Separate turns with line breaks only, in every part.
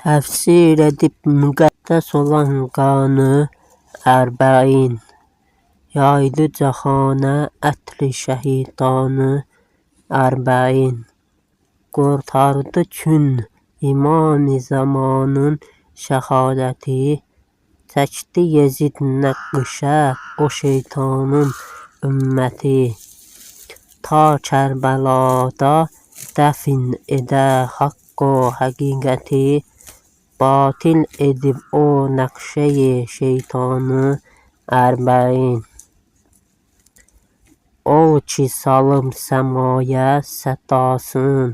Tefsir edip müqəddəs olan qanı ərbəin, yaydı cahana ətri şəhidanı ərbəin, qurtardı kün imam-ı zamanın şəhadəti, çəkdi Yezid nəqqişə o şeytanın ümməti, ta Kərbəlada dəfn edə haqq o həqiqəti, batil edib o nəqşəyi şeytanı ərbəin. O ki salıb səmaya sədasın,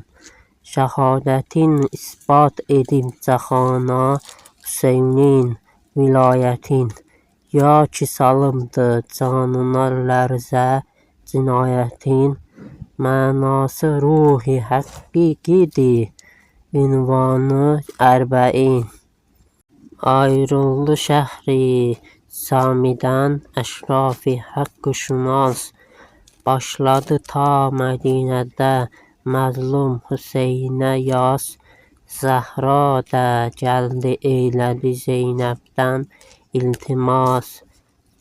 şəhadətin isbat edib cahana Hüseynin vilayətin, ya ki salıbdı canına lərzə cinayətin, mənası ruhi həqiqidir ünvanı ərbəin. Ayrıldı şəhri Samidən əşraf-ı həqqü şünas, başladı ta Mədinədə məzlum Hüseynə yas, Zəhra da gəldi eylədi Zeynəbdən iltimas,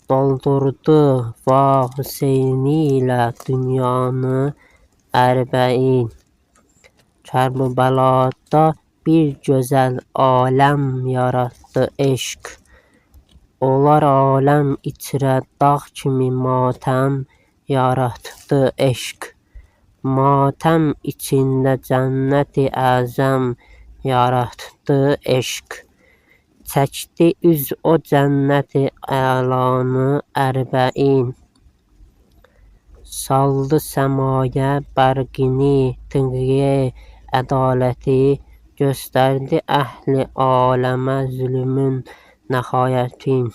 doldurdu va Hüseyni ilə dünyanı ərbəin. Kərbəlada bir gözəl aləm yaratdı eşq, olar aləm içrə dağ kimi matəm yaratdı eşq, matəm içində cənnəti əzəm yaratdı eşq, çəkdi üz o cənnəti əlanı ərbəin, saldı səmaya bərqini tıqyə ədaləti, göstərdi əhli aləmə zülmün nəhayətin,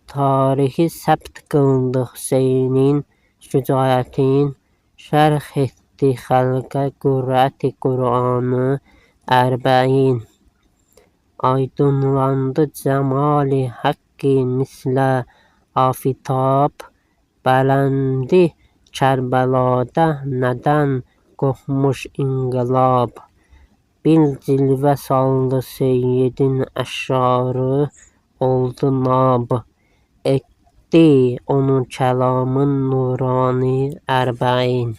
tarixi səbt qıldı Hüseynin şücaətin, şərh etdi xəlqə qürrəti Qur'anı ərbəin, aydınlandı cəmali həqqi mislə afitab, bələndi Kərbəlada nədən qopmuş inqilab, bil cilvə saldı Seyyidin əşrarı oldu nab, etdi onun kəlamın nurani ərbəin.